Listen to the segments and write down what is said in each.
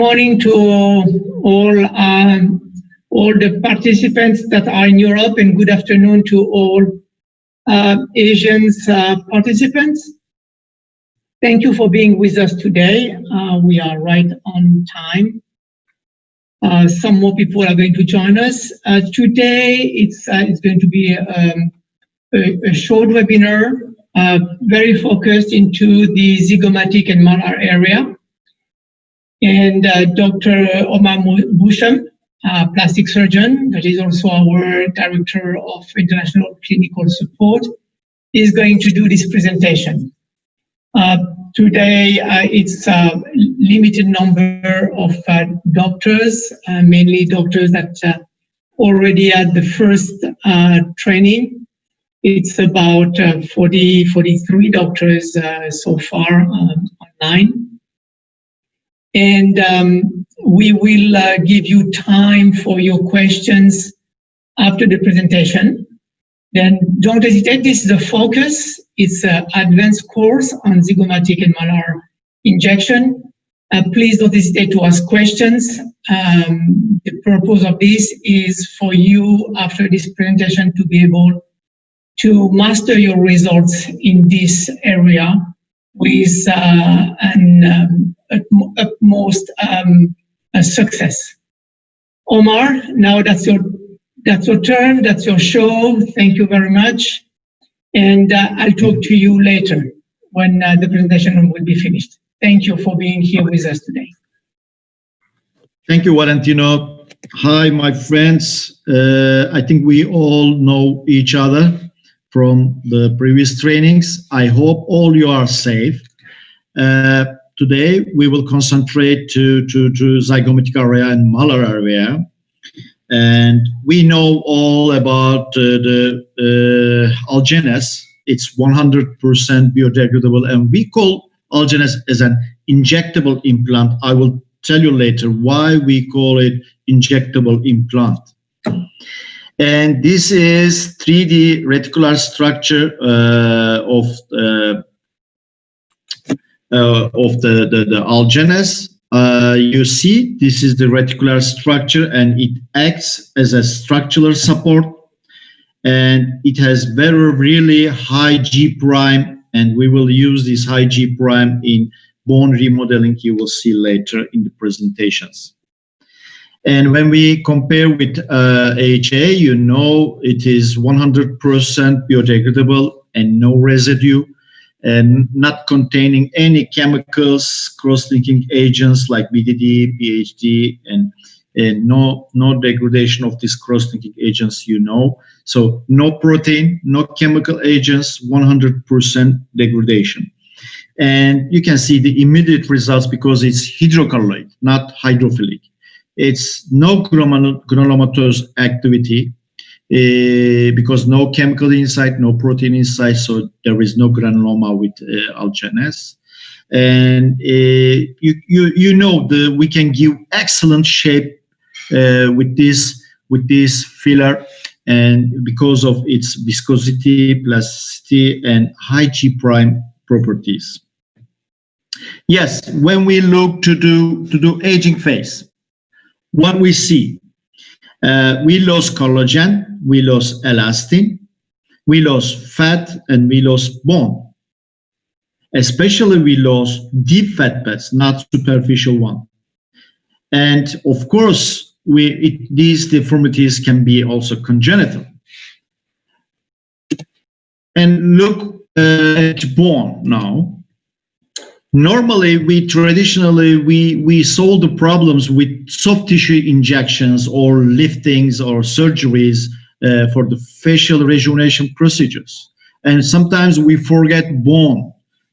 Morning to all the participants that are in Europe, and good afternoon to all Asian participants. Thank you for being with us today. We are right on time. Some more people are going to join us. Today, it's going to be a short webinar, very focused into the zygomatic and malar area. And Dr. Omera Buhsema, plastic surgeon, that is also our Director of International Clinical Support, is going to do this presentation. Today, it's a limited number of doctors, mainly doctors that already had the first training. It's about 43 doctors so far online. And we will give you time for your questions after the presentation. Then don't hesitate, this is a focus. It's an advanced course on zygomatic and malar injection. Please don't hesitate to ask questions. The purpose of this is for you, after this presentation, to be able to master your results in this area with an utmost success. Omar, now that's your turn, that's your show. Thank you very much. And I'll talk to you later when the presentation will be finished. Thank you for being here with us today. Thank you, Valentino. Hi, my friends. I think we all know each other from the previous trainings. I hope all you are safe. Today, we will concentrate to zygomatic area and malar area. And we know all about the Algeness. It's 100% biodegradable, and we call Algeness as an injectable implant. I will tell you later why we call it injectable implant. And this is 3D reticular structure of the Algeness. You see, this is the reticular structure, and it acts as a structural support, and it has really high G prime, and we will use this high G prime in bone remodeling. You will see later in the presentations. And when we compare with AHA, you know it is 100% biodegradable and no residue, and not containing any chemicals, cross-linking agents like BDD, BHD, and no degradation of these cross-linking agents, you know. So no protein, no chemical agents, 100% degradation. And you can see the immediate results because it's hydrocolloid, not hydrophilic. It's no granulomatous activity, because no chemical inside, no protein inside, so there is no granuloma with Algeness. And you know we can give excellent shape with this filler, and because of its viscosity, plasticity, and high G prime properties. Yes, when we look to do aging phase, what we see, we lost collagen, we lost elastin, we lost fat, and we lost bone. Especially we lost deep fat pads, not superficial one. And of course, these deformities can be also congenital. And look at bone now. Normally, we solve the problems with soft tissue injections or liftings or surgeries for the facial rejuvenation procedures. And sometimes we forget bone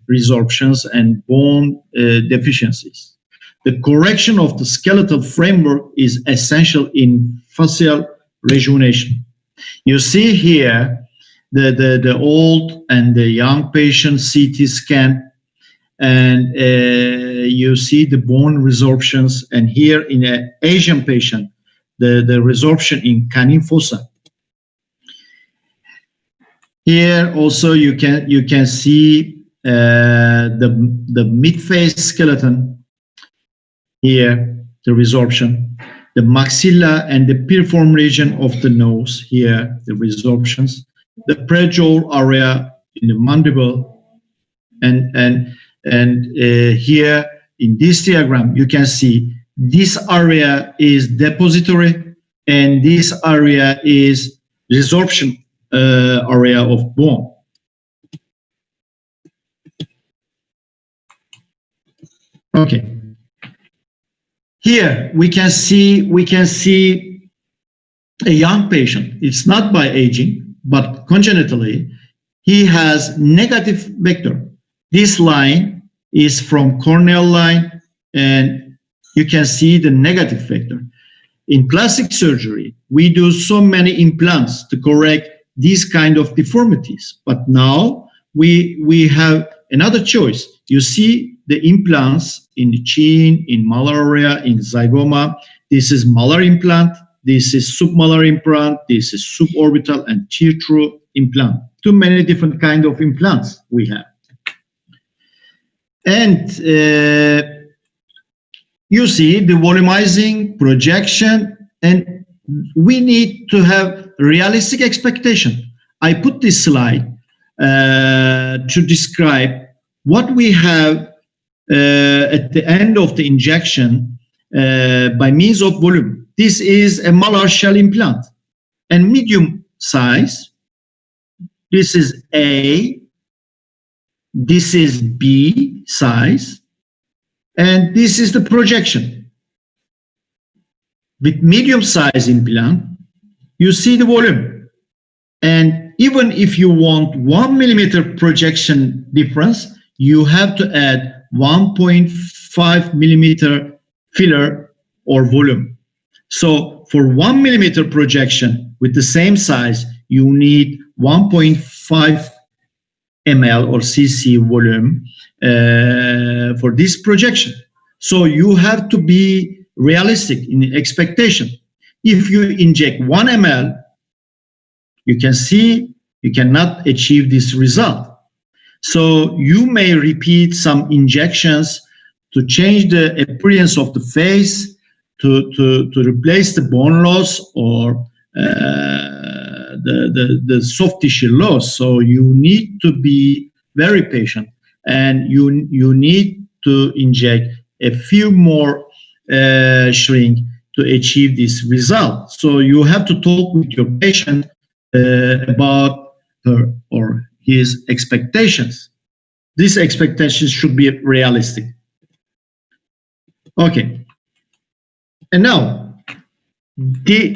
resorptions and bone deficiencies. The correction of the skeletal framework is essential in facial rejuvenation. You see here the old and the young patient CT scan, and you see the bone resorptions, and here in an Asian patient, the resorption in canine fossa. Here also you can see the mid-face skeleton here, the resorption. The maxilla and the piriform region of the nose, here, the resorptions. The prejaw area in the mandible. And here in this diagram, you can see this area is depository and this area is resorption area of bone. Okay. Here we can see a young patient. It's not by aging, but congenitally, he has negative vector. This line is from corneal line, and you can see the negative vector. In plastic surgery, we do so many implants to correct these kind of deformities. But now we have another choice. You see the implants in the chin, in malar area, in zygoma. This is malar implant. This is submalar implant. This is suborbital and tear-through implant. Too many different kind of implants we have. And you see the volumizing, projection, and we need to have realistic expectation. I put this slide to describe what we have at the end of the injection by means of volume. This is a malar shell implant and medium size. This is A, this is B size, and this is the projection. With medium size implant, you see the volume. And even if you want 1 millimeter projection difference, you have to add 1.5 millimeter filler or volume. So for 1 millimeter projection with the same size, you need 1.5 ml or cc volume for this projection. So you have to be realistic in expectation. If you inject 1 ml, you can see you cannot achieve this result. So you may repeat some injections to change the appearance of the face, to replace the bone loss or the soft tissue loss. So you need to be very patient, and you need to inject a few more shrink to achieve this result. So you have to talk with your patient about her or his expectations. These expectations should be realistic. Okay. And now,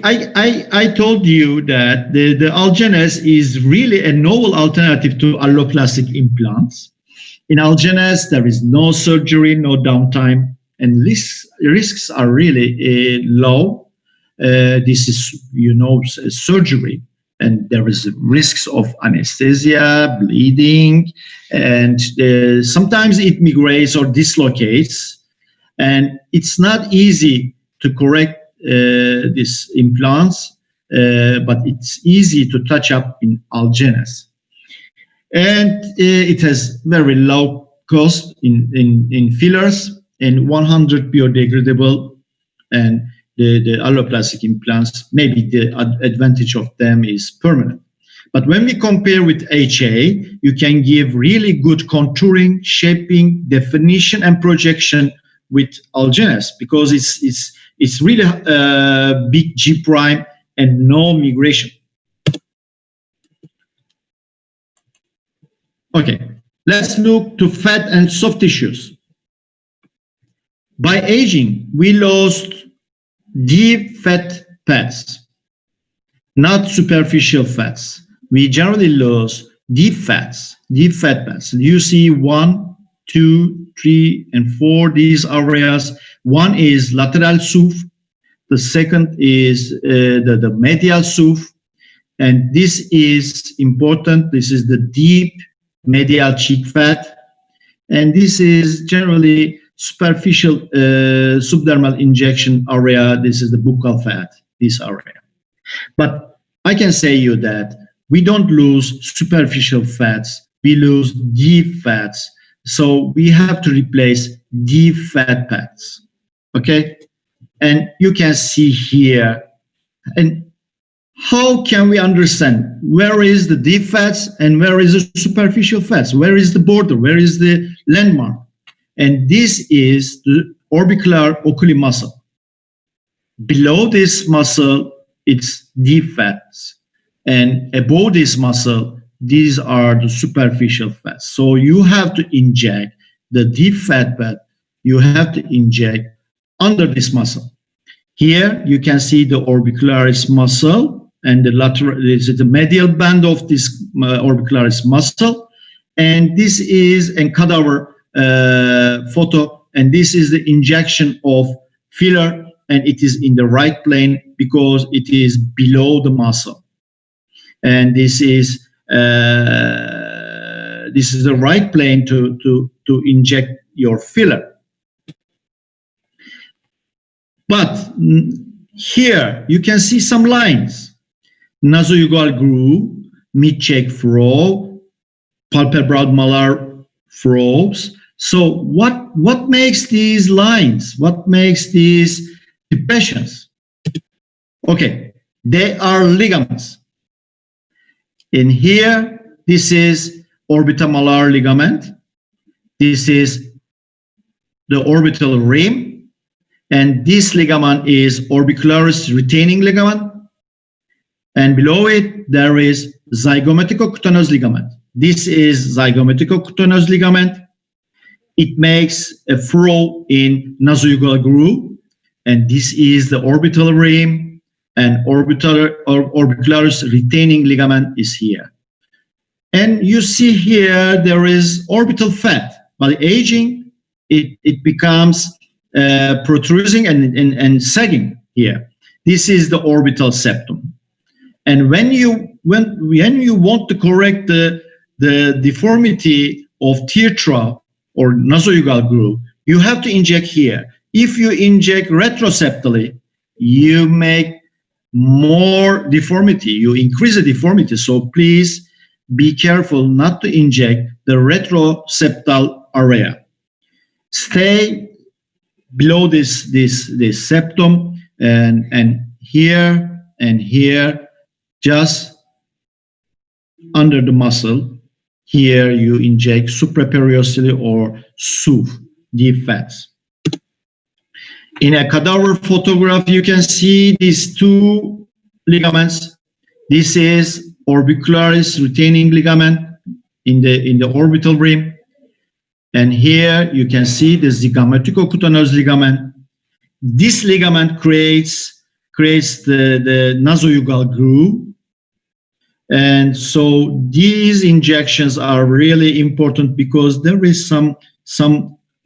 I told you that the Algeness is really a novel alternative to alloplastic implants. In Algeness, there is no surgery, no downtime, and risks are really low. This is, surgery, and there is risks of anesthesia, bleeding, and sometimes it migrates or dislocates, and it's not easy to correct these implants, but it's easy to touch up in Algeness. And it has very low cost in fillers and 100 biodegradable, and the alloplastic implants, maybe the advantage of them is permanent. But when we compare with HA, you can give really good contouring, shaping, definition, and projection with Algeness, because it's really big G prime and no migration. Okay, let's look to fat and soft tissues. By aging, we lost deep fat pads, not superficial fats. We generally lose deep fat pads. You see 1, 2, 3, and 4, these areas. One is lateral SUF, the second is the medial SUF, and this is important. This is the deep medial cheek fat, and this is generally superficial subdermal injection area. This is the buccal fat, this area. But I can say you that we don't lose superficial fats, we lose deep fats. So we have to replace deep fat pads. Okay. And you can see here. And how can we understand where is the deep fats and where is the superficial fats? Where is the border? Where is the landmark? And this is the orbicular oculi muscle. Below this muscle, it's deep fats. And above this muscle, these are the superficial fats. So you have to inject the deep fat, but you have to inject under this muscle. Here you can see the orbicularis muscle, and the lateral, this is the medial band of this orbicularis muscle. And this is a cadaver photo, and this is the injection of filler, and it is in the right plane because it is below the muscle. And this is the right plane to inject your filler. But here you can see some lines: nasojugal groove, mid-cheek furrow, palpebral malar furrows. So what makes these lines? What makes these depressions? Okay, they are ligaments. In here, this is orbitomalar ligament. This is the orbital rim. And this ligament is orbicularis retaining ligament. And below it, there is zygomatico-cutaneous ligament. This is zygomatico-cutaneous ligament. It makes a furrow in nasojugal groove. And this is the orbital rim. And orbicularis retaining ligament is here. And you see here, there is orbital fat. By aging, it becomes protruding and sagging here. This is the orbital septum. And when you want to correct the deformity of tear trough or nasojugal groove, you have to inject here. If you inject retroseptally, you make more deformity, you increase the deformity. So please be careful not to inject the retroseptal area. Stay below this septum and here, just under the muscle. Here you inject supraperiosteally or SUF, deep fats. In a cadaver photograph, you can see these two ligaments. This is orbicularis retaining ligament in the orbital rim. And here you can see the zygomatico-cutaneous ligament. This ligament creates the nasojugal groove. And so these injections are really important because there is some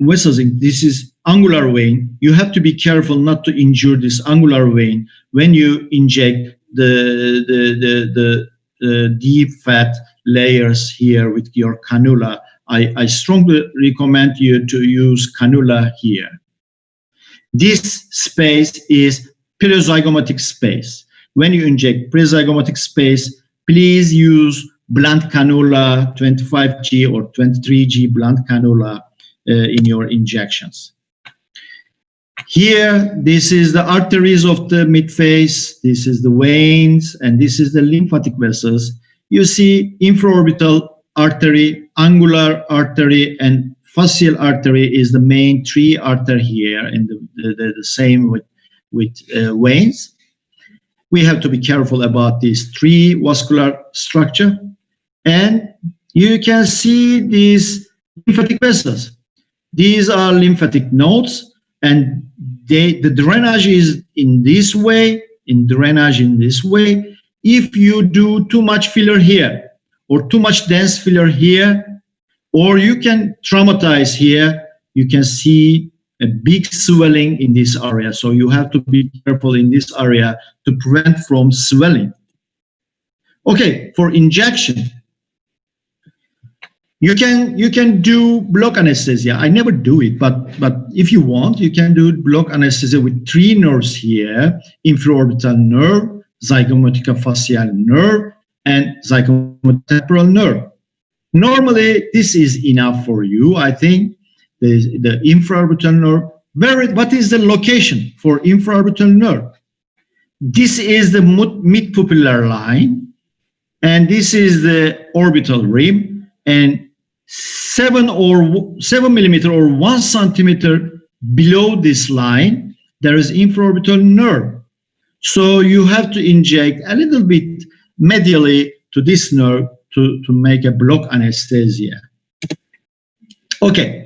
vessels. This is angular vein. You have to be careful not to injure this angular vein when you inject the deep fat layers here with your cannula. I strongly recommend you to use cannula here. This space is periozygomatic space. When you inject periozygomatic space, please use blunt cannula, 25G or 23G blunt cannula in your injections. Here, this is the arteries of the midface, this is the veins, and this is the lymphatic vessels. You see infraorbital artery, angular artery, and facial artery is the main three artery here, and the same with veins. We have to be careful about these three vascular structure. And you can see these lymphatic vessels. These are lymphatic nodes, and the drainage is in this way, If you do too much filler here, or too much dense filler here, or you can traumatize here, you can see a big swelling in this area. So you have to be careful in this area to prevent from swelling. Okay, for injection, you can do block anesthesia. I never do it, but if you want, you can do block anesthesia with three nerves here: infraorbital nerve, zygomaticofacial nerve, and zygomatotemporal nerve. Normally, this is enough for you. I think the infraorbital nerve, what is the location for infraorbital nerve? This is the mid-pupillar line, and this is the orbital rim, and 7 millimeter or 1 centimeter below this line, there is infraorbital nerve. So you have to inject a little bit medially to this nerve to make a block anesthesia. Okay.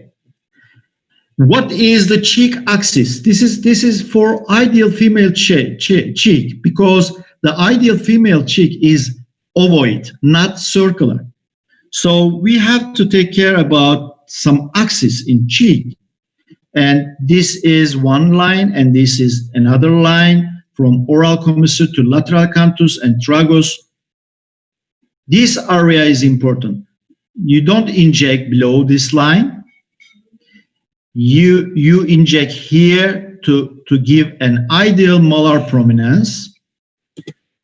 What is the cheek axis? This is for ideal female cheek, because the ideal female cheek is ovoid, not circular. So we have to take care about some axis in cheek. And this is one line, and this is another line from oral commissure to lateral canthus and tragus. This area is important. You don't inject below this line. You inject here to give an ideal molar prominence,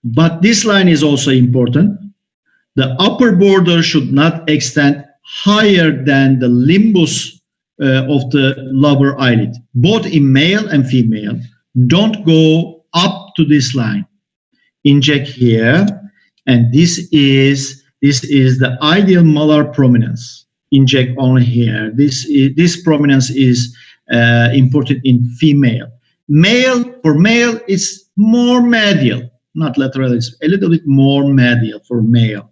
but this line is also important. The upper border should not extend higher than the limbus of the lower eyelid. Both in male and female, don't go up to this line. Inject here, and this is the ideal molar prominence. Inject only here. This prominence is important in female. For male, it's more medial, not lateral. It's a little bit more medial for male.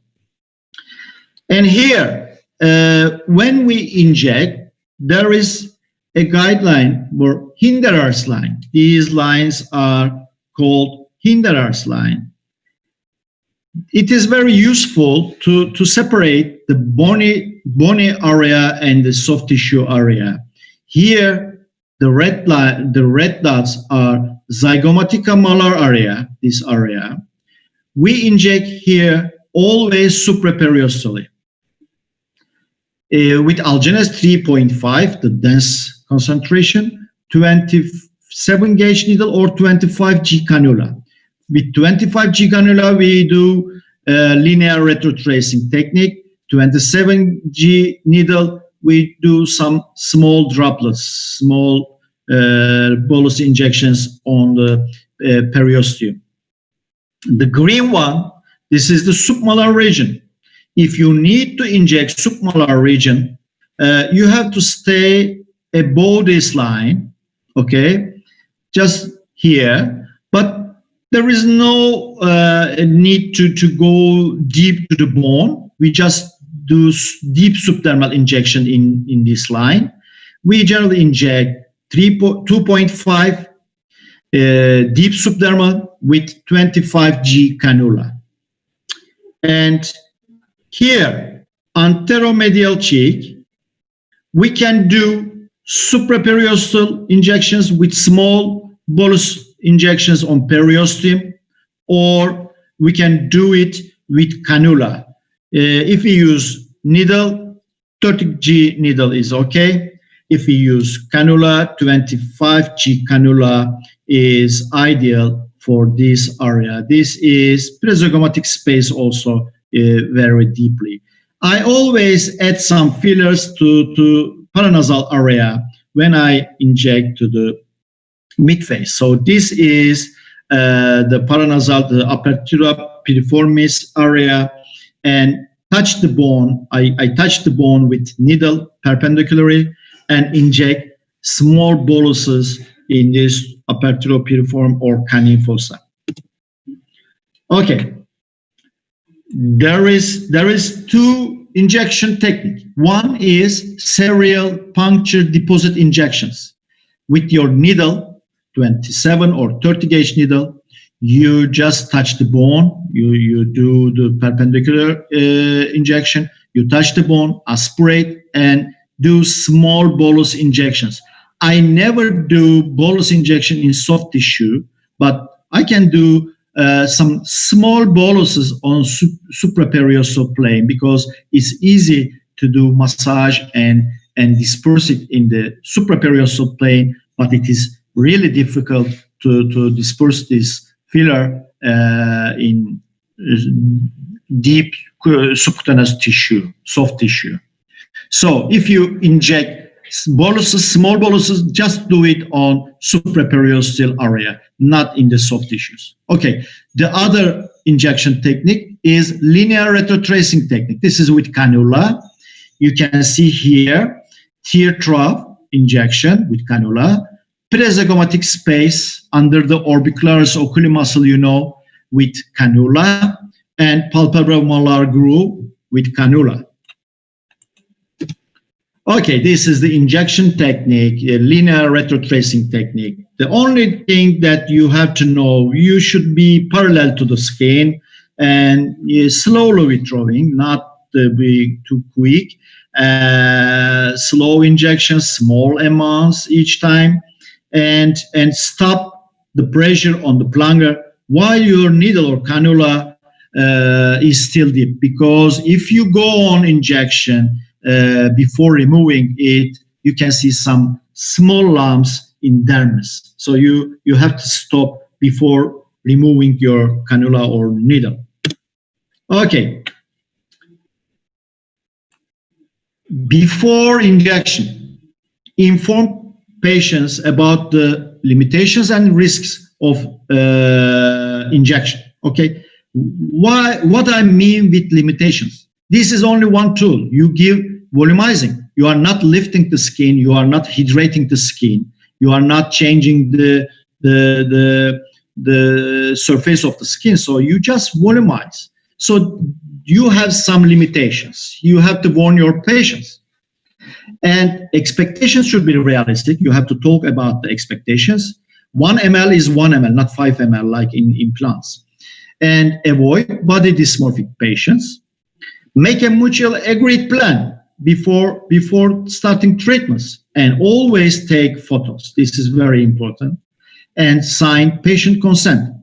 And here, when we inject, there is a guideline for Hinderers line. These lines are called Hinderers line. It is very useful to separate the bony area and the soft tissue area. Here, the red dots are zygomatica malar area, this area. We inject here always supraperiostally. With Algeness 3.5, the dense concentration, 27 gauge needle or 25G cannula. With 25G cannula, we do linear retrotracing technique. 27G needle, we do some small droplets, small bolus injections on the periosteum. The green one, this is the submalar region. If you need to inject submalar region, you have to stay above this line, okay, just here. But there is no need to go deep to the bone. We just do deep subdermal injection in this line. We generally inject 2.5 deep subdermal with 25G cannula. And here, anteromedial cheek, we can do supraperiosteal injections with small bolus injections on periosteum, or we can do it with cannula. If we use needle, 30G needle is okay. If we use cannula, 25G cannula is ideal for this area. This is prezygomatic space also very deeply. I always add some fillers to paranasal area when I inject to the midface. So this is the paranasal, the apertura piriformis area, and touch the bone. I touch the bone with needle perpendicularly and inject small boluses in this apertura piriform or canine fossa. Okay. There is two injection technique. One is serial puncture deposit injections. With your needle, 27 or 30 gauge needle, you just touch the bone, you do the perpendicular injection, you touch the bone, aspirate, and do small bolus injections. I never do bolus injection in soft tissue, but I can do some small boluses on supraperiosteal plane because it's easy to do massage and disperse it in the supraperiosteal plane, but it is really difficult to disperse this filler in deep subcutaneous tissue, soft tissue. So if you inject Boluses, small boluses, just do it on supraperiosteal area, not in the soft tissues. Okay, the other injection technique is linear retrotracing technique. This is with cannula. You can see here, tear trough injection with cannula, prezygomatic space under the orbicularis oculi muscle, you know, with cannula, and palpebromolar groove with cannula. Okay, this is the injection technique, a linear retrotracing technique. The only thing that you have to know, you should be parallel to the skin and slowly withdrawing, not be too quick. Slow injections, small amounts each time, and stop the pressure on the plunger while your needle or cannula is still deep. Because if you go on injection before removing it, you can see some small lumps in dermis. So you have to stop before removing your cannula or needle. Okay. Before injection, inform patients about the limitations and risks of injection. Okay. What I mean with limitations? This is only one tool. You give volumizing. You are not lifting the skin. You are not hydrating the skin. You are not changing the surface of the skin. So you just volumize. So you have some limitations. You have to warn your patients. And expectations should be realistic. You have to talk about the expectations. 1 ml is 1 ml, not 5 ml like in implants. And avoid body dysmorphic patients. Make a mutual agreed plan before starting treatments, and always take photos. This is very important. And sign patient consent.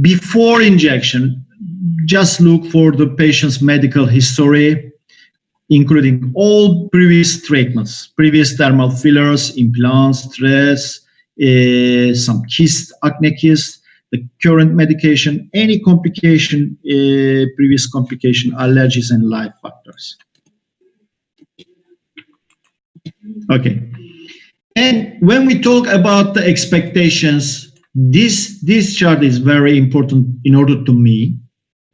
Before injection, just look for the patient's medical history, including all previous treatments, previous dermal fillers, implants, stress, some cyst, acne cyst, the current medication, any complication, previous complication, allergies, and life factors. Okay. And when we talk about the expectations, this chart is very important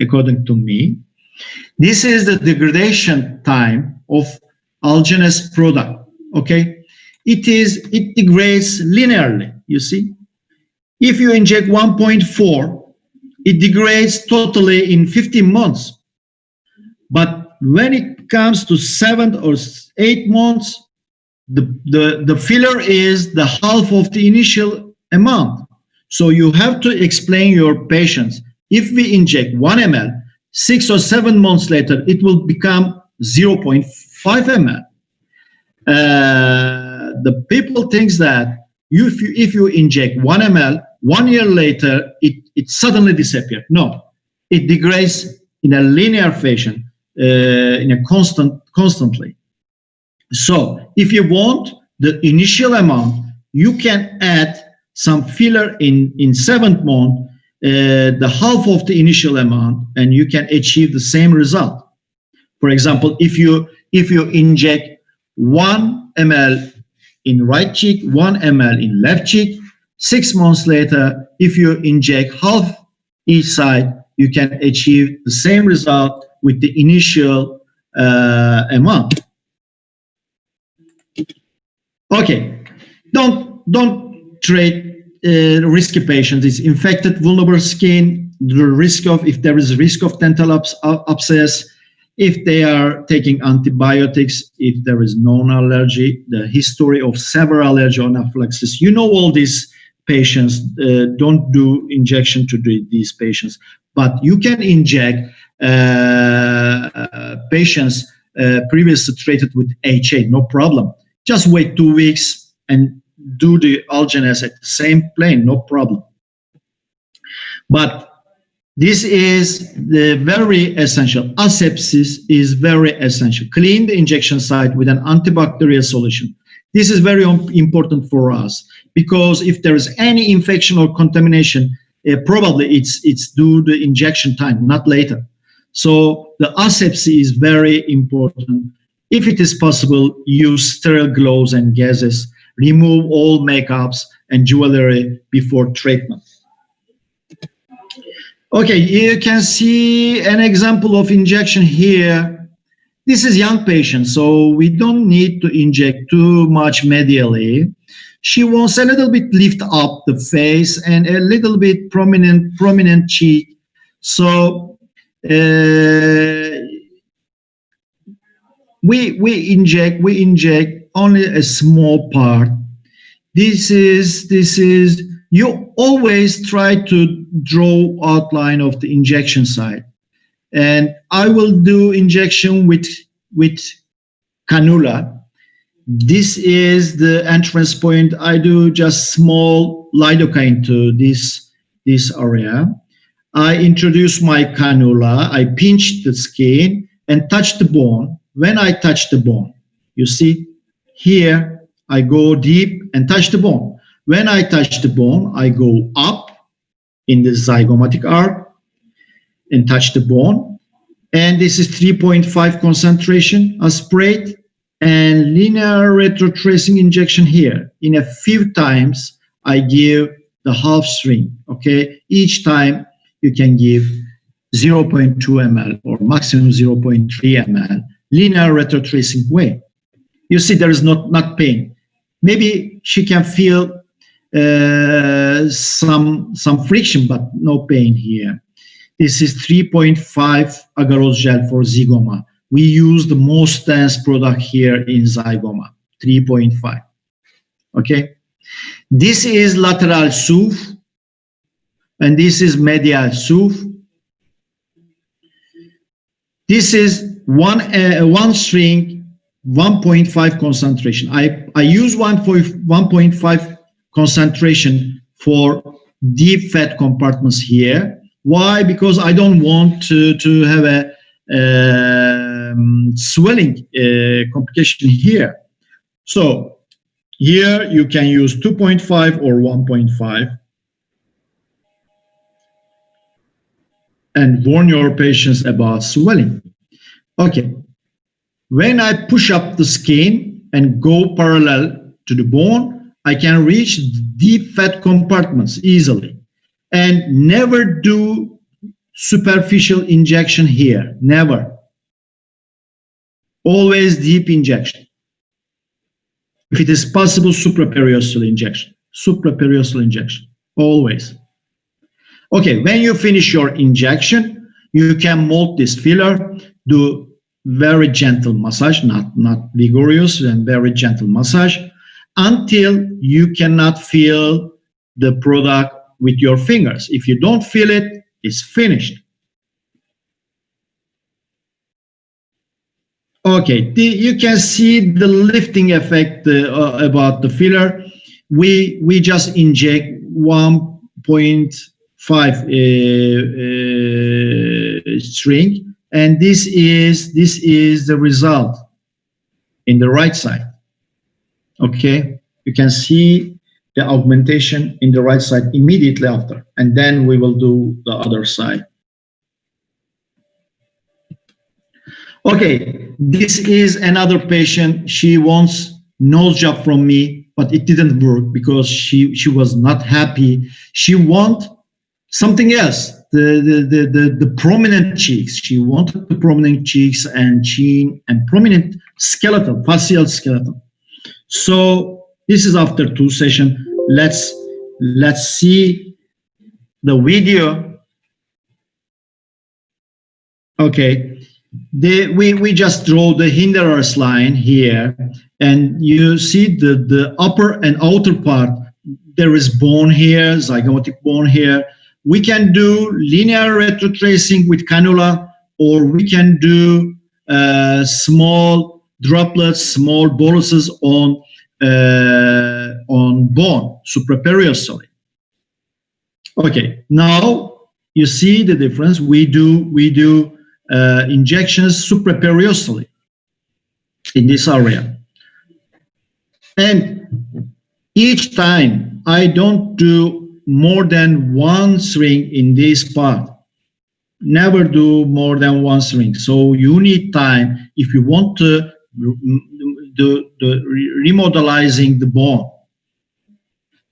according to me. This is the degradation time of Algeness product. Okay. It degrades linearly, you see. If you inject 1.4, it degrades totally in 15 months. But when it comes to 7 or 8 months, the filler is the half of the initial amount. So you have to explain your patients, if we inject 1 ml, 6 or 7 months later, it will become 0.5 ml. The people think that if you inject 1 ml, 1 year later, it suddenly disappears. No, it degrades in a linear fashion, in a constantly. So if you want the initial amount, you can add some filler in 7th month, the half of the initial amount, and you can achieve the same result. For example, if you inject 1 ml in right cheek, 1 ml in left cheek, 6 months later, if you inject half each side, you can achieve the same result with the initial amount. Okay, don't treat risky patients. It's infected, vulnerable skin. The risk of, if there is a risk of dental abscess, if they are taking antibiotics, if there is known allergy, the history of severe allergy or anaphylaxis. You know all these patients. Don't do injection to these patients, but you can inject patients previously treated with HA, no problem. Just wait 2 weeks and do the Algeness at the same plane, no problem. But this is the very essential. Asepsis is very essential. Clean the injection site with an antibacterial solution. This is very important for us, because if there is any infection or contamination, probably it's due to the injection time, not later. So the asepsis is very important. If it is possible, use sterile gloves and gauzes. Remove all makeups and jewelry before treatment. Okay, you can see an example of injection here. This is young patient, so we don't need to inject too much medially. She wants a little bit lift up the face and a little bit prominent cheek. So we inject only a small part. This is you always try to draw outline of the injection site, and I will do injection with cannula. This is the entrance point. I do just small lidocaine to this area. I introduce my cannula. I pinch the skin and touch the bone. When I touch the bone, you see here, I go deep and touch the bone. When I touch the bone, I go up in the zygomatic arc and touch the bone. And this is 3.5 concentration aspirate and linear retrotracing injection here. In a few times, I give the half string, okay? Each time you can give 0.2 ml or maximum 0.3 ml, linear retrotracing way. You see there is not pain. Maybe she can feel some friction, but no pain here. This is 3.5 agarose gel for zygoma. We use the most dense product here in zygoma, 3.5. Okay. This is lateral SUF, and this is medial SUF. This is one string, 1.5 concentration. I use 1.5 concentration for deep fat compartments here. Why? Because I don't want to have a swelling complication here. So here you can use 2.5 or 1.5 and warn your patients about swelling. Okay. When I push up the skin and go parallel to the bone, I can reach deep fat compartments easily. And never do superficial injection here, never. Always deep injection. If it is possible, supraperiosteal injection. Supraperiosteal injection, always. Okay, when you finish your injection, you can mold this filler, do very gentle massage, not vigorous, and very gentle massage until you cannot feel the product with your fingers. If you don't feel it, it's finished. Okay, you can see the lifting effect about the filler. We just inject 1.5 string, and this is the result in the right side. Okay, you can see the augmentation in the right side immediately after, and then we will do the other side. Okay, this is another patient. She wants nose job from me, but it didn't work because she was not happy. She want something else, the prominent cheeks. She wanted the prominent cheeks and chin and prominent skeleton, facial skeleton. So this is after 2 sessions. Let's see the video. Okay, we just draw the Hinderers line here, and you see the upper and outer part. There is bone here, zygomatic bone here. We can do linear retrotracing with cannula, or we can do small droplets, small boluses on bone, supraperiosteally. Okay, now you see the difference. We do injections supraperiosteally in this area, and each time I don't do more than 1 string in this part. Never do more than 1 string. So you need time if you want to remodelizing the bone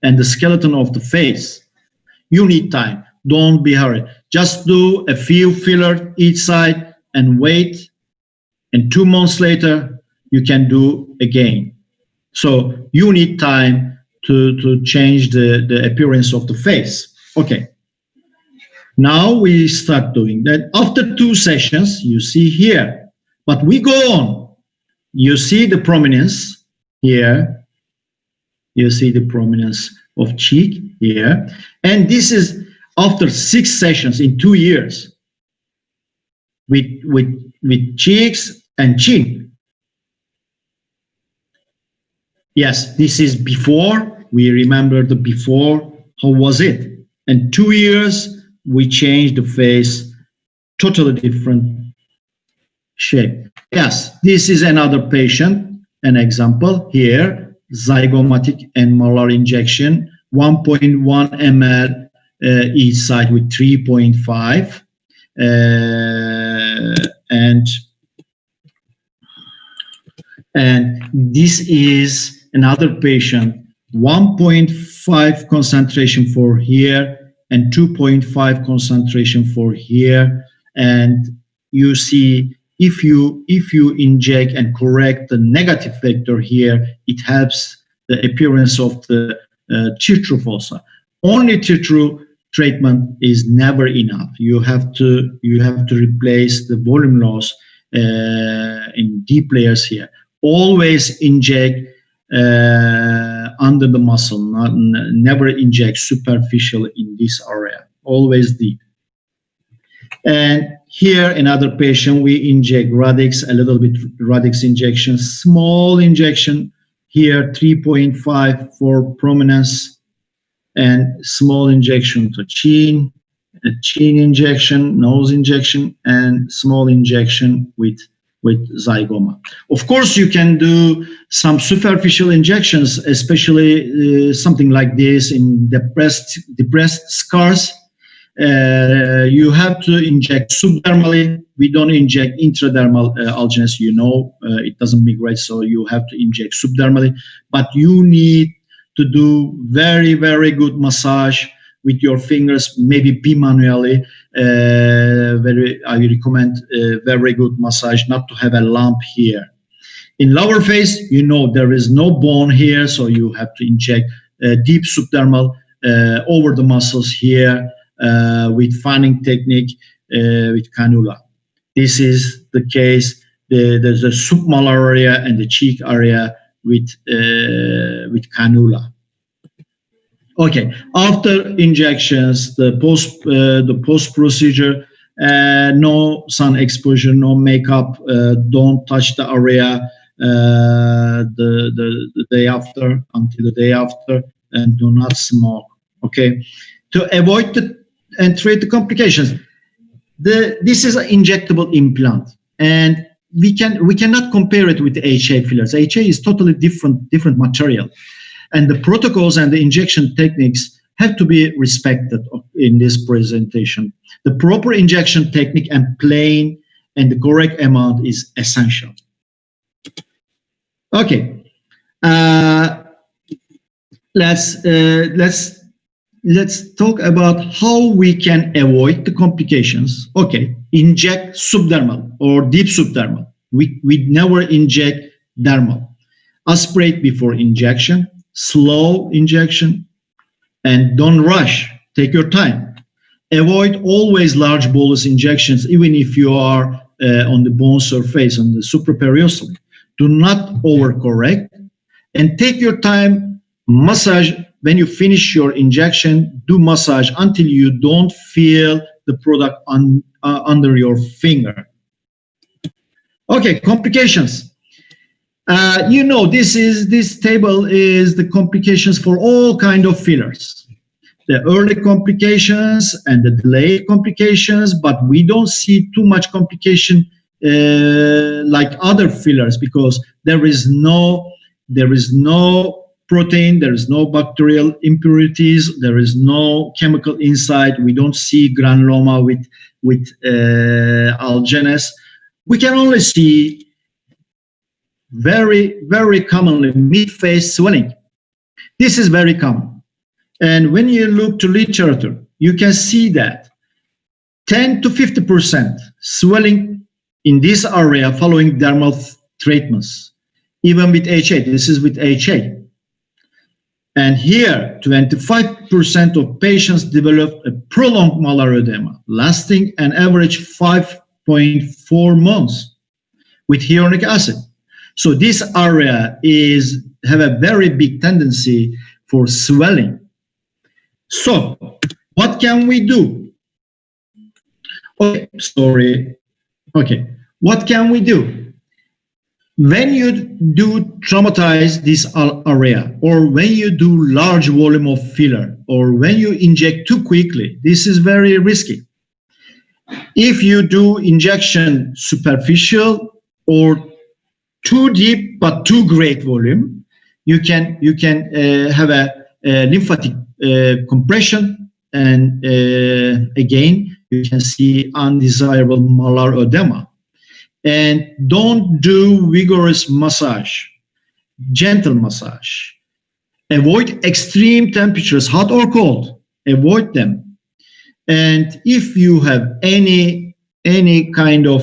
and the skeleton of the face. You need time. Don't be hurried. Just do a few fillers each side and wait. And 2 months later, you can do again. So you need time to change the appearance of the face. Okay. Now we start doing that. After 2 sessions, you see here, but we go on. You see the prominence here. You see the prominence of cheek here. And this is after 6 sessions in 2 years with cheeks and chin. Yes, this is before. We remember the before. How was it? And 2 years, we changed the face, totally different shape. Yes, this is another patient, an example here, zygomatic and molar injection, 1.1 ml each side with 3.5. And this is another patient, 1.5 concentration for here, and 2.5 concentration for here. And you see, if you inject and correct the negative vector here, it helps the appearance of the tissue fossa. Only tissue treatment is never enough. You have to replace the volume loss in deep layers here. Always inject under the muscle, never inject superficial in this area, always deep. And here another patient, we inject radix, a little bit radix injection, small injection here, 3.5 for prominence, and small injection to chin, a chin injection, nose injection, and small injection with zygoma. Of course, you can do some superficial injections, especially something like this in the breast scars. You have to inject subdermally. We don't inject intradermal algeness, it doesn't migrate, so you have to inject subdermally. But you need to do very, very good massage with your fingers, maybe bimanually. I recommend very good massage, not to have a lump here. In lower face, there is no bone here, so you have to inject deep subdermal over the muscles here with fanning technique with cannula. This is the case. There's a submalar area and the cheek area with cannula. Okay, after injections, the post procedure, no sun exposure, no makeup, don't touch the area the day after, until the day after, and do not smoke. Okay, to avoid and treat the complications. This is an injectable implant, and we cannot compare it with the HA fillers. HA is totally different material. And the protocols and the injection techniques have to be respected in this presentation. The proper injection technique and plane and the correct amount is essential. Okay, let's talk about how we can avoid the complications. Okay, inject subdermal or deep subdermal. We never inject dermal. Aspirate before injection. Slow injection, and don't rush. Take your time. Avoid always large bolus injections, even if you are on the bone surface, on the supraperiosteally. Do not overcorrect, and take your time. Massage when you finish your injection. Do massage until you don't feel the product under your finger. Okay, complications. This table is the complications for all kind of fillers. The early complications and the delayed complications, but we don't see too much complication like other fillers, because there is no protein, there is no bacterial impurities, there is no chemical inside. We don't see granuloma with Algeness. We can only see very, very commonly mid-face swelling. This is very common. And when you look to literature, you can see that 10 to 50% swelling in this area following dermal treatments, even with HA. This is with HA. And here, 25% of patients developed a prolonged malar edema, lasting an average 5.4 months with hyaluronic acid. So this area have a very big tendency for swelling. So what can we do? What can we do? When you do traumatize this area, or when you do large volume of filler, or when you inject too quickly, this is very risky. If you do injection superficial or too deep but too great volume, you can have a lymphatic compression, and again you can see undesirable malar edema. And don't do vigorous massage, gentle massage. Avoid extreme temperatures, hot or cold. Avoid them. And if you have any kind of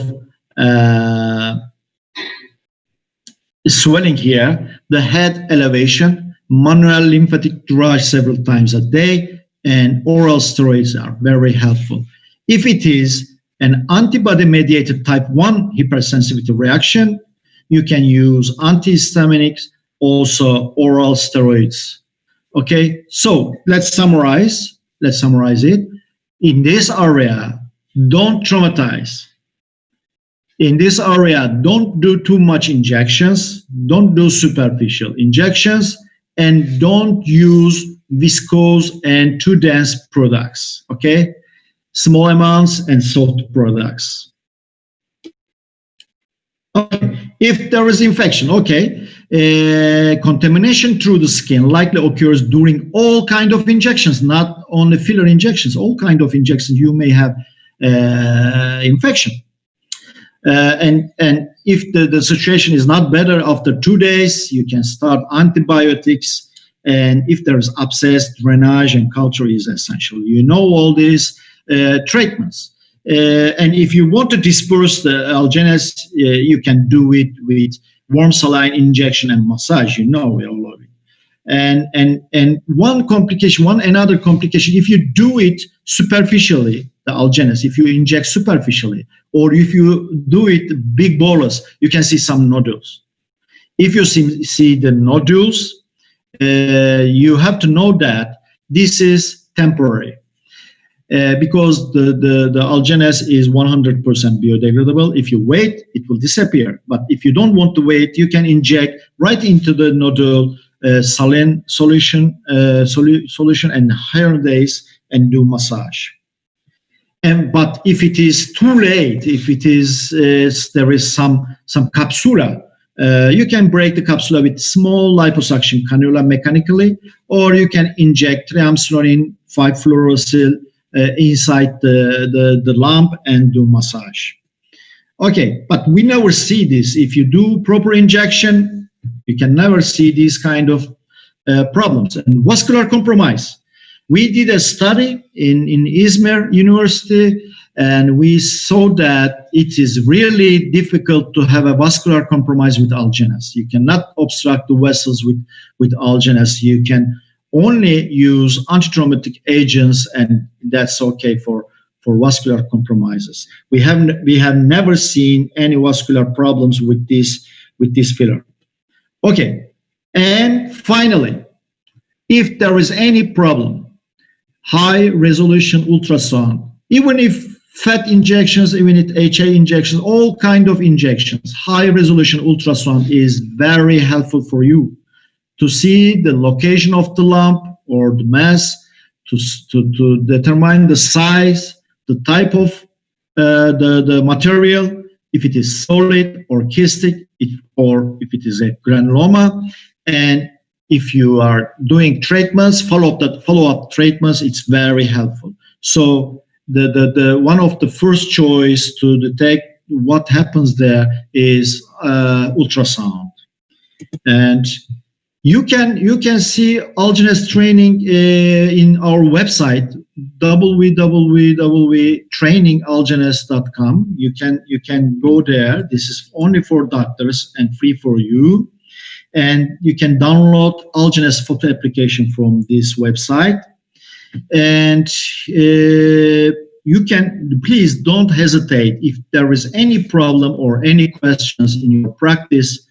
swelling here, the head elevation, manual lymphatic drainage several times a day, and oral steroids are very helpful. If it is an antibody-mediated type 1 hypersensitivity reaction, you can use antihistaminics, also oral steroids. Okay, so let's summarize it. In this area, don't traumatize. In this area, don't do too much injections, don't do superficial injections, and don't use viscose and too dense products, okay? Small amounts and soft products. Okay. If there is infection, contamination through the skin likely occurs during all kind of injections, not only filler injections. All kind of injections you may have infection. And if the situation is not better after 2 days, you can start antibiotics. And if there is abscess, drainage, and culture is essential. You know all these treatments. And if you want to disperse the Algeness, you can do it with warm saline injection and massage. You know all of it. And another complication, if you do it superficially, the Algeness, if you inject superficially, or if you do it big bolus, you can see some nodules. If you see the nodules, you have to know that this is temporary. Because the Algeness is 100% biodegradable. If you wait, it will disappear. But if you don't want to wait, you can inject right into the nodule saline solution and hyaluronidase and do massage. But if it is too late, if it is there is some capsula, you can break the capsula with small liposuction cannula mechanically, or you can inject triamcinolone 5-fluorouracil inside the lump and do massage. Okay, but we never see this. If you do proper injection, you can never see these kind of problems. And vascular compromise. We did a study in Izmir University, and we saw that it is really difficult to have a vascular compromise with Algeness. You cannot obstruct the vessels with Algeness. You can only use antithrombotic agents, and that's okay for vascular compromises. We have never seen any vascular problems with this filler. Okay, and finally, if there is any problem, high resolution ultrasound, even if fat injections, even if HA injections, all kind of injections, high resolution ultrasound is very helpful for you to see the location of the lump or the mass, to determine the size, the type of the material, if it is solid or kystic, or if it is a granuloma. And if you are doing treatments, follow-up treatments, it's very helpful. So the one of the first choice to detect what happens there is ultrasound. And you can see Algeness training in our website, www.trainingalgeness.com. You can go there. This is only for doctors and free for you. And you can download Algeness photo application from this website. And you can, please don't hesitate. If there is any problem or any questions in your practice,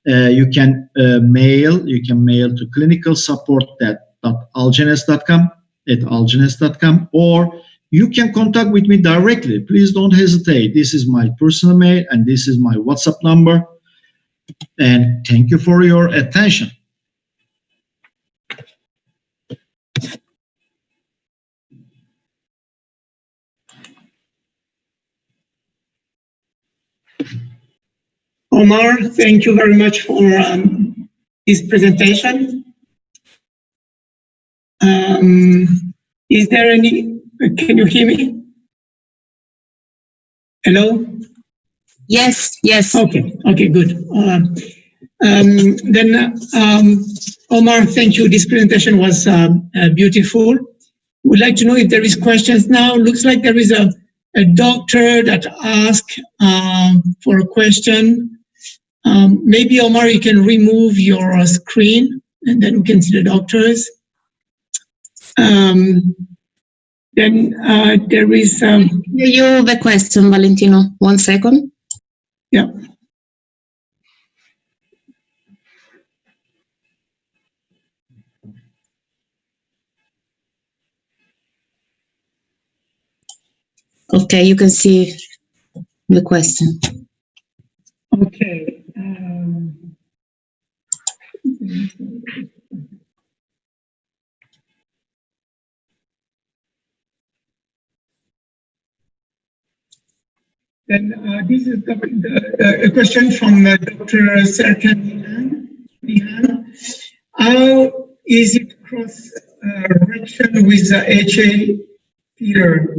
you can mail to clinicalsupport@algeness.com, or you can contact with me directly. Please don't hesitate. This is my personal mail and this is my WhatsApp number. And thank you for your attention. Omar, thank you very much for this presentation. Is there any, can you hear me? Hello? Yes. Okay, good. Omar, thank you. This presentation was beautiful. Would like to know if there is questions now. Looks like there is a doctor that asked for a question. Maybe, Omar, you can remove your screen and then we can see the doctors. Then there is... You have a question, Valentino. 1 second. Yeah. Okay, you can see the question. Okay. Then this is a question from Dr. Serkan Nihan. How is it cross-reaction with the HA filler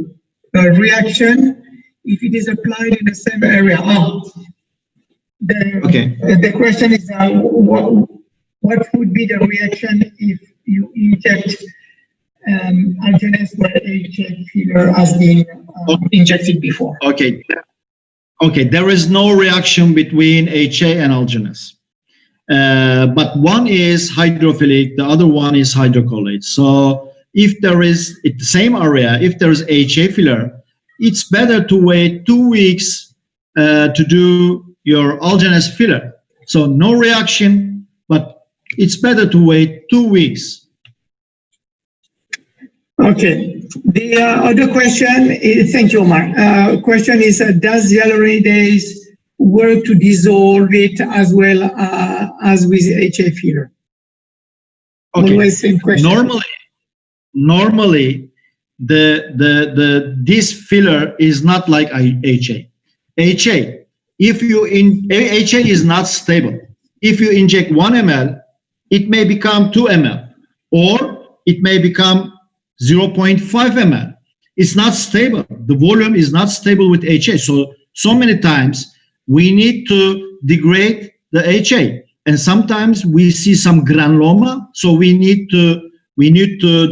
reaction if it is applied in the same area? The question is what would be the reaction if you inject Algeness where HA filler has been injected before? Okay, there is no reaction between HA and Algeness. But one is hydrophilic, the other one is hydrocolloid. So if there is, in the same area, if there is HA filler, it's better to wait 2 weeks to do your Algeness filler. So no reaction, but it's better to wait 2 weeks. Okay. The other question is, thank you, Omar. Question is, does hyaluronidase work to dissolve it as well as with HA filler? Okay. Always same question. Normally, this filler is not like HA. HA is not stable. If you inject 1 ml, it may become 2 ml, or it may become 0.5 ml. It's not stable. The volume is not stable with HA. So many times we need to degrade the HA, and sometimes we see some granuloma, so we need to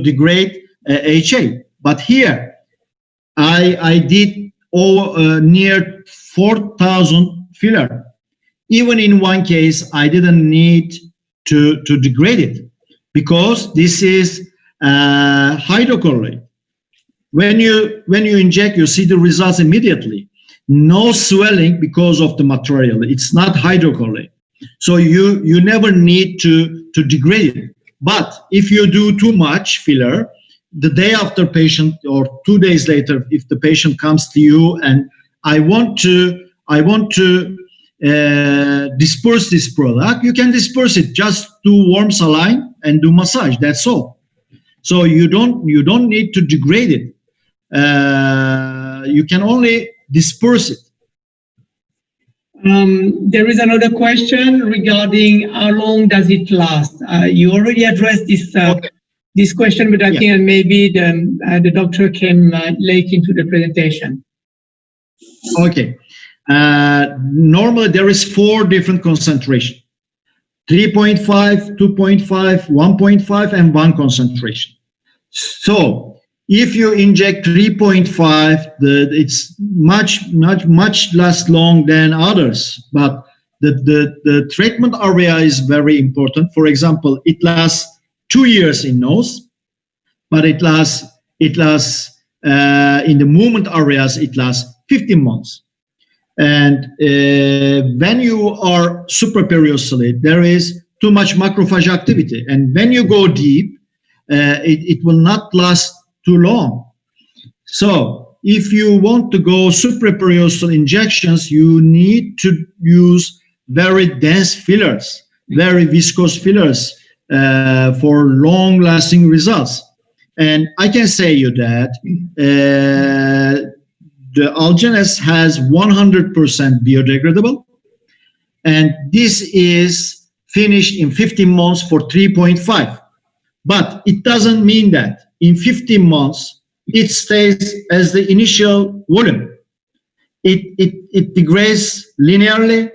degrade HA. But here, I did near 4,000 filler. Even in one case, I didn't need to degrade it because this is hydrocolloid. When you inject, you see the results immediately. No swelling because of the material. It's not hydrocolloid. So you never need to degrade it. But if you do too much filler, the day after patient or 2 days later, if the patient comes to you and I want to disperse this product, you can disperse it. Just do warm saline and do massage. That's all. So you don't need to degrade it. You can only disperse it. There is another question regarding how long does it last. You already addressed this question, but I think maybe the doctor came late into the presentation. Okay. Normally there is 4 different concentrations. 3.5, 2.5, 1.5, and 1 concentration. So if you inject 3.5, it's much less long than others, but the treatment area is very important. For example, it lasts 2 years in nose, but it lasts in the movement areas, it lasts 15 months. And when you are supraperiosteally, there is too much macrophage activity. And when you go deep, it will not last too long. So if you want to go supraperiosteal injections, you need to use very dense fillers, very viscous fillers for long-lasting results. And I can say you that the Algeness has 100% biodegradable, and this is finished in 15 months for 3.5. But it doesn't mean that in 15 months it stays as the initial volume. It degrades linearly,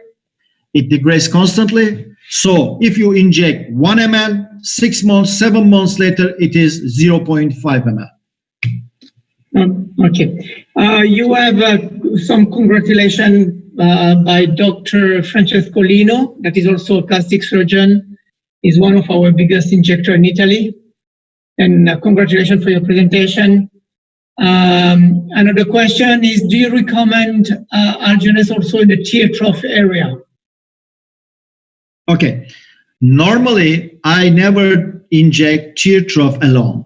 it degrades constantly. So if you inject 1 ml, 6 months, 7 months later, it is 0.5 ml. Okay. You have some congratulations by Dr. Francesco Lino, that is also a plastic surgeon. He's one of our biggest injector in Italy. And congratulations for your presentation. Another question is, do you recommend Algeness also in the tear trough area? Okay. Normally, I never inject tear trough alone.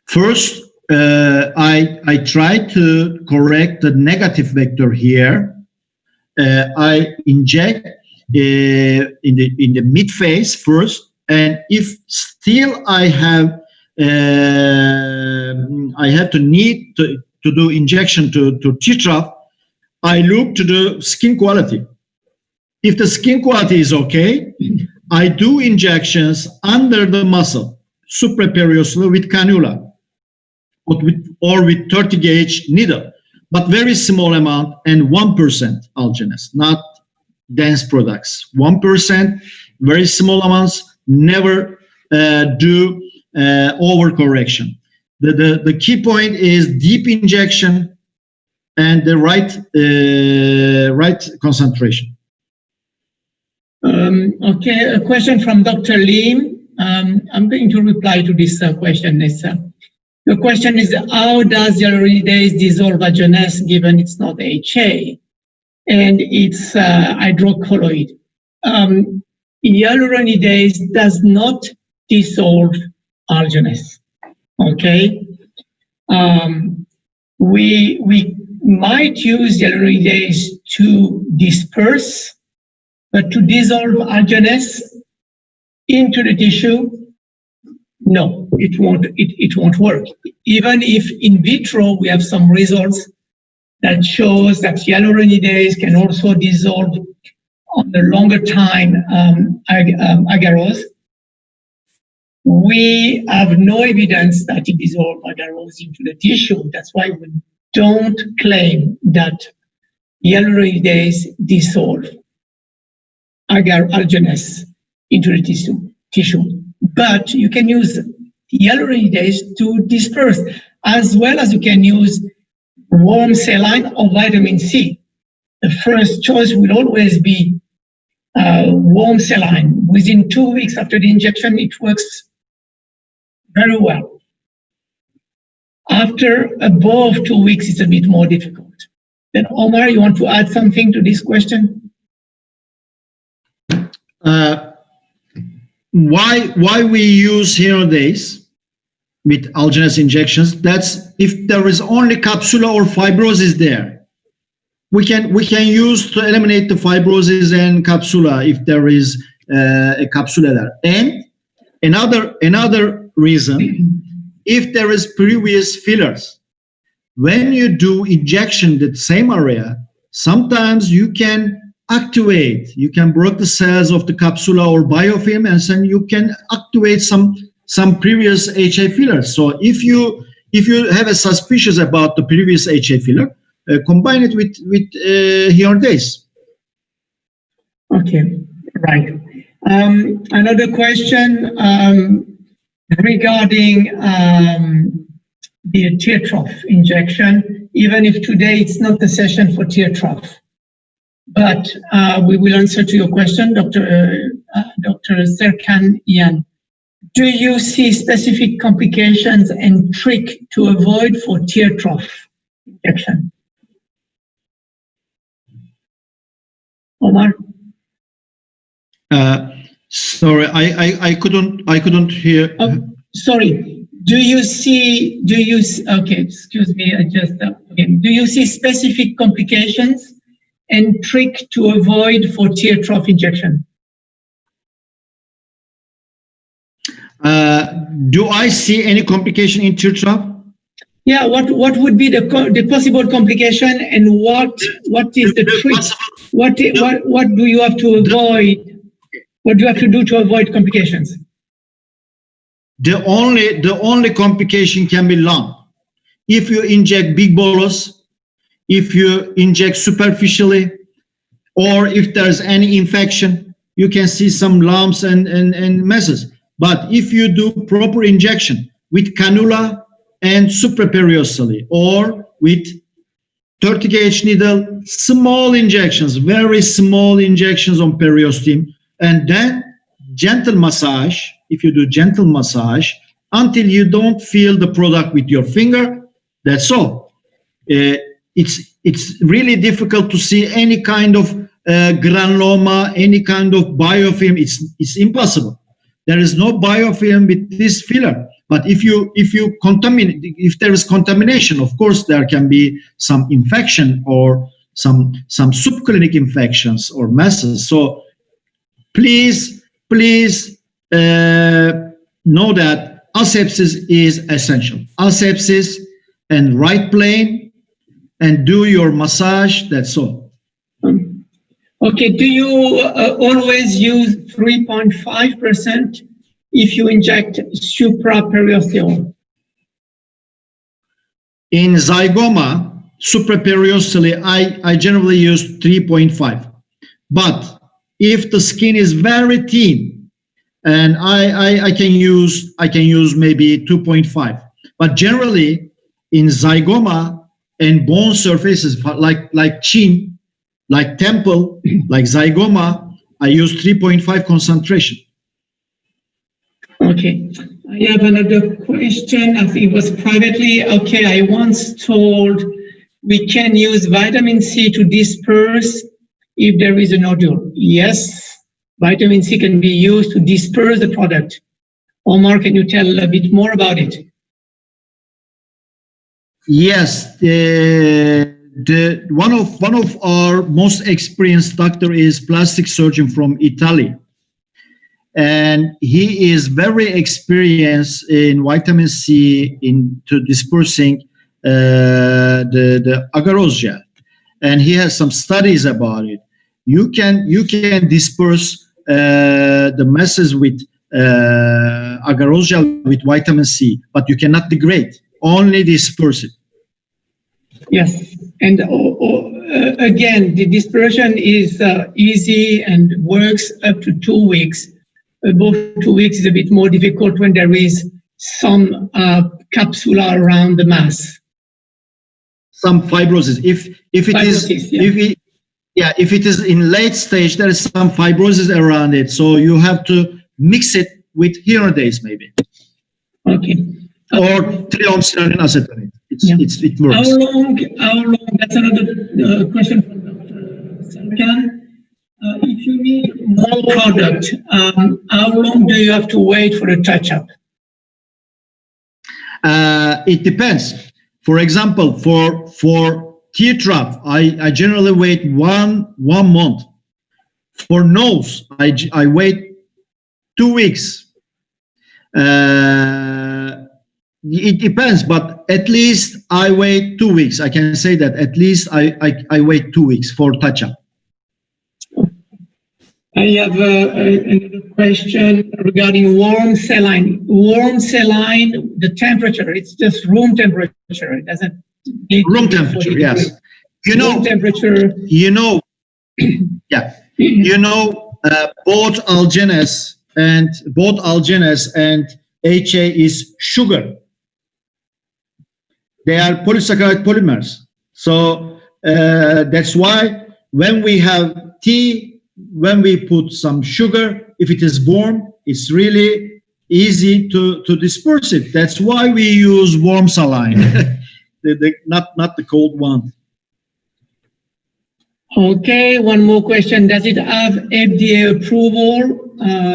First, I try to correct the negative vector here. I inject in the mid phase first, and if still I have to need to do injection to tear trough, I look to the skin quality. If the skin quality is okay, I do injections under the muscle, supraperiosteal with cannula, or with 30 gauge needle, but very small amount and 1% Algeness, not dense products. 1%, very small amounts, never do overcorrection. The key point is deep injection and the right concentration. Okay, a question from Dr. Lim. I'm going to reply to this question. The question is, how does hyaluronidase dissolve Algeness given it's not HA and it's hydrocolloid? Hyaluronidase does not dissolve Algeness. Okay, we might use hyaluronidase to disperse, but to dissolve Algeness into the tissue, no, it won't work. Even if in vitro we have some results that shows that hyaluronidase can also dissolve on the longer time agarose, we have no evidence that it dissolves agarose into the tissue. That's why we don't claim that hyaluronidase dissolves Algeness into the tissue. But you can use hyaluronidase to disperse, as well as you can use warm saline or vitamin C. The first choice will always be warm saline. Within 2 weeks after the injection, it works very well. After above 2 weeks, it's a bit more difficult. Then Omar, you want to add something to this question? Why we use hyaluronidase with Algeness injections? That's if there is only capsula or fibrosis there. We can use to eliminate the fibrosis and capsula if there is a capsula there. And another reason, if there is previous fillers, when you do injection in the same area, sometimes you can activate, you can break the cells of the capsula or biofilm, and then you can activate some previous HA fillers. So if you have a suspicious about the previous HA filler, combine it with hyaluronidase. Okay, right. Another question regarding the tear trough injection, even if today it's not the session for tear trough. But we will answer to your question, Dr. Serkan Ian. Do you see specific complications and trick to avoid for tear trough injection? Omar? Sorry, I couldn't hear. Oh, sorry. Do you see, okay, excuse me, okay. Do you see specific complications and trick to avoid for tear trough injection? Do I see any complication in tear trough? Yeah, what would be the possible complication, and what is the trick? What do you have to avoid? What do you have to do to avoid complications? The only complication can be lung. If you inject big bolus, if you inject superficially, or if there's any infection, you can see some lumps and messes. But if you do proper injection with cannula and supraperiosteally, or with 30 gauge needle, small injections, very small injections on periosteum, and then gentle massage, if you do gentle massage, until you don't feel the product with your finger, that's all. It's really difficult to see any kind of granuloma, any kind of biofilm. It's impossible. There is no biofilm with this filler. But if there is contamination, of course there can be some infection or some subclinic infections or masses. So please know that asepsis is essential. Asepsis and right plane, and do your massage, that's all. Okay, do you always use 3.5% if you inject supraperiosteal? In zygoma, supraperiosteally, I generally use 3.5. But if the skin is very thin, and I can use maybe 2.5. But generally, in zygoma and bone surfaces like chin, like temple, like zygoma, I use 3.5 concentration. Okay, I have another question. I think it was privately. Okay, I once told we can use vitamin C to disperse if there is a nodule. Yes, vitamin C can be used to disperse the product. Omar, can you tell a bit more about it? Yes, one of our most experienced doctor is plastic surgeon from Italy, and he is very experienced in vitamin C into dispersing the agarose gel, and he has some studies about it. You can disperse the masses with agarose gel with vitamin C, but you cannot degrade. Only disperse it. Yes, and again, the dispersion is easy and works up to 2 weeks. Above 2 weeks is a bit more difficult when there is some capsula around the mass. Some fibrosis. If it is in late stage, there is some fibrosis around it. So you have to mix it with Hyaluronidase maybe. Okay. Or triamcinolone acetonate. It works. How long, that's another question from Dr. Serkan. If you need more product, how long do you have to wait for a touch-up? It depends. For example, for tear trough, I generally wait one month. For nose, I wait 2 weeks. It depends, but at least I wait 2 weeks. I can say that at least I wait 2 weeks for touch-up. I have another question regarding warm saline. Warm saline, the temperature, it's just room temperature. It doesn't need room temperature, yes. Room temperature. Yeah. both Algeness and HA is sugar. They are polysaccharide polymers. So that's why when we have tea, when we put some sugar, if it is warm, it's really easy to disperse it. That's why we use warm saline, not the cold one. Okay, one more question. Does it have FDA approval?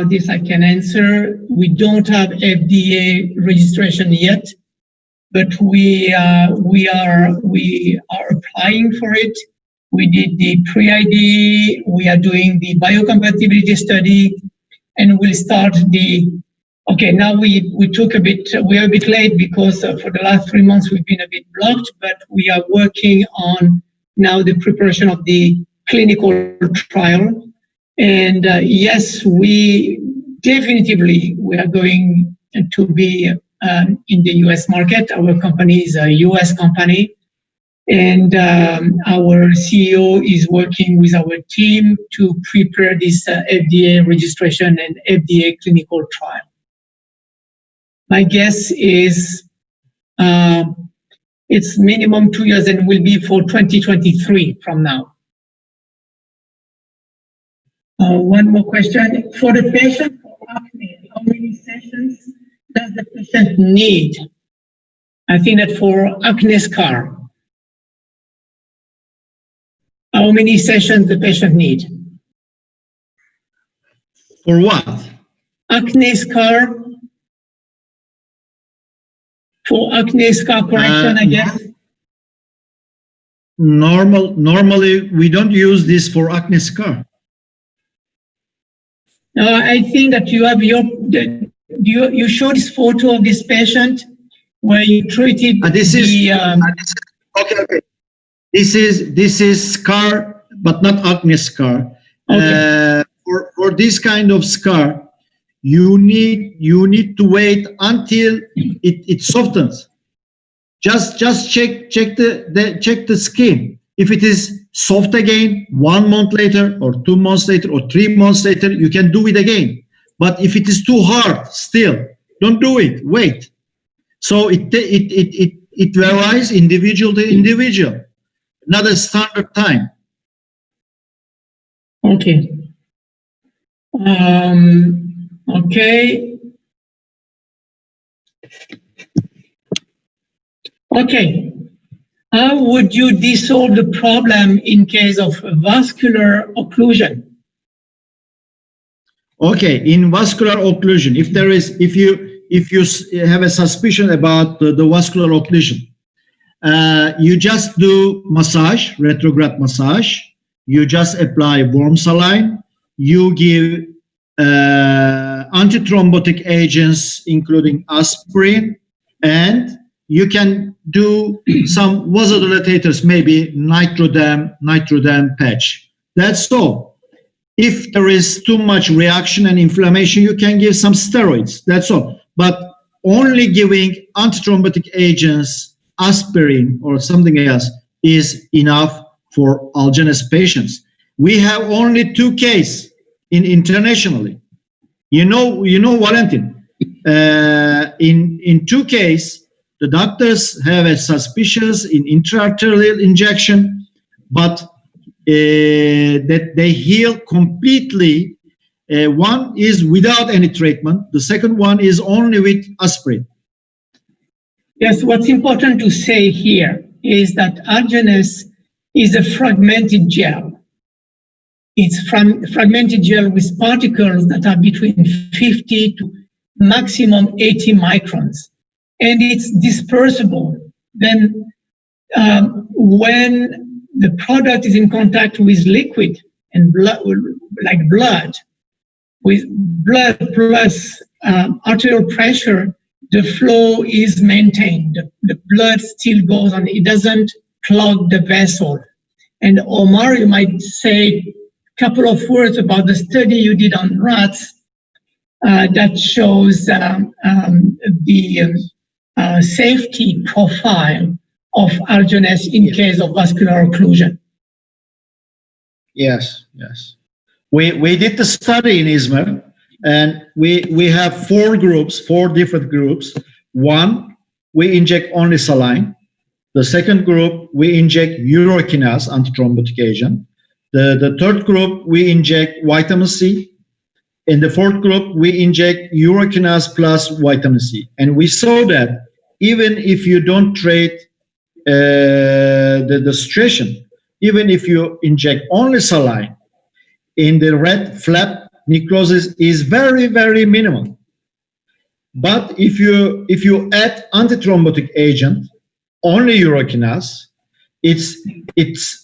This I can answer. We don't have FDA registration yet, but we are applying for it. We did the pre-ID. We are doing the biocompatibility study, and we'll start the. Okay, now we took a bit. We are a bit late because for the last 3 months we've been a bit blocked, but we are working on now the preparation of the clinical trial. And yes, we definitively we are going to be in the US market. Our company is a US company, and our CEO is working with our team to prepare this FDA registration and FDA clinical trial. My guess is it's minimum 2 years and will be for 2023 from now. One more question. For the patient for acne, how many sessions does the patient need? I think that for acne scar, how many sessions the patient need? For what? Acne scar. For acne scar correction, I guess. Normally, we don't use this for acne scar. I think that you have you showed this photo of this patient where you treated okay. This is scar, but not acne scar. Okay. For this kind of scar, you need to wait until it softens. Just check the skin. If it is soft again 1 month later or 2 months later or 3 months later, you can do it again. But if it is too hard still, don't do it. Wait. So it varies individual to individual. Not a standard time. Okay. Okay. Okay. How would you dissolve the problem in case of vascular occlusion? Okay, in vascular occlusion, if you have a suspicion about the vascular occlusion, you just do massage, retrograde massage. You just apply warm saline. You give antithrombotic agents, including aspirin, and you can do some vasodilatators, maybe nitrodam patch. That's all. If there is too much reaction and inflammation, you can give some steroids. That's all. But only giving antithrombotic agents, aspirin or something else is enough for Algeness patients. We have only 2 cases internationally. You know, Valentin. In 2 cases, the doctors have a suspicious intraarterial injection, but that they heal completely. One is without any treatment. The second one is only with aspirin. Yes, what's important to say here is that Algeness is a fragmented gel. It's fragmented gel with particles that are between 50 to maximum 80 microns. And it's dispersible. Then when the product is in contact with liquid and blood, like blood, with blood plus arterial pressure, the flow is maintained. The blood still goes on. It doesn't clog the vessel. And Omar, you might say a couple of words about the study you did on rats that shows the safety profile of Algeness in case of vascular occlusion. Yes. We did the study in Izmir, and we have four different groups. One, we inject only saline. The second group, we inject urokinase, antithrombotic agent. The third group, we inject vitamin C. In the fourth group, we inject urokinase plus vitamin C. And we saw that even if you don't treat the situation, even if you inject only saline, in the red flap, necrosis is very, very minimal. But if you add antithrombotic agent, only urokinase, it's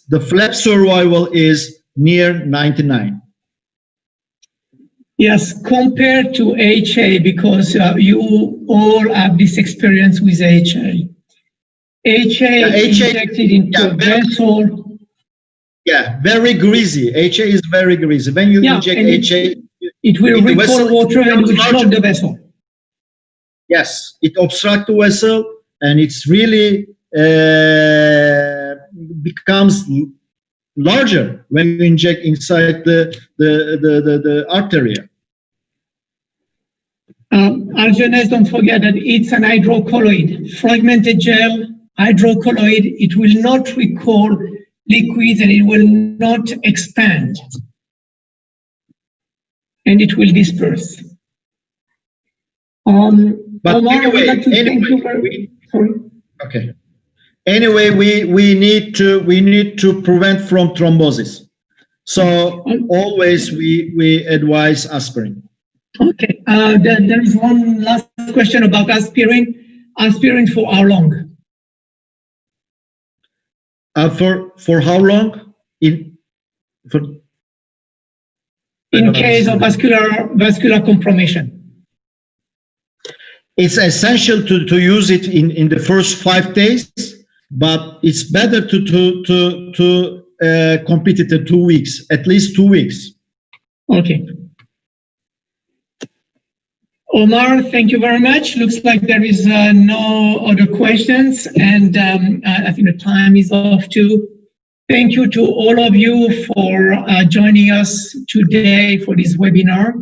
the flap survival is near 99. Yes, compared to HA, because you all have this experience with HA. HA injected into a vessel. Yeah, very greasy. HA is very greasy. When you inject HA, it will recall water and will clog the vessel. Yes, it obstructs the vessel, and it's really becomes larger when you inject inside the artery. Algeness, don't forget that it's an hydrocolloid, fragmented gel, hydrocolloid. It will not recall liquids and it will not expand, and it will disperse. But Omar, okay. Anyway, we need to prevent from thrombosis. So always we advise aspirin. Okay. There is one last question about aspirin. Aspirin for how long? For how long? In case of vascular compromission. It's essential to use it in the first 5 days, but it's better to complete it in 2 weeks, at least 2 weeks. Okay. Omar, thank you very much. Looks like there is no other questions, and I think the time is off too. Thank you to all of you for joining us today for this webinar.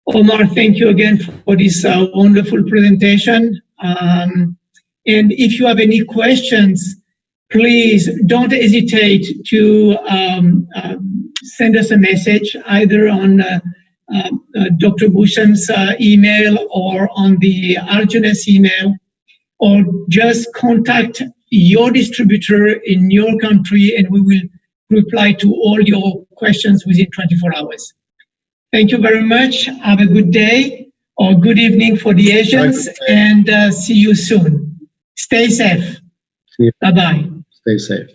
Omar, thank you again for this wonderful presentation. And if you have any questions, please don't hesitate to send us a message either on Dr. Buhsema's email or on the Algeness email, or just contact your distributor in your country and we will reply to all your questions within 24 hours. Thank you very much. Have a good day or good evening for the Asians, and see you soon. Stay safe. See you. Bye-bye. Stay safe.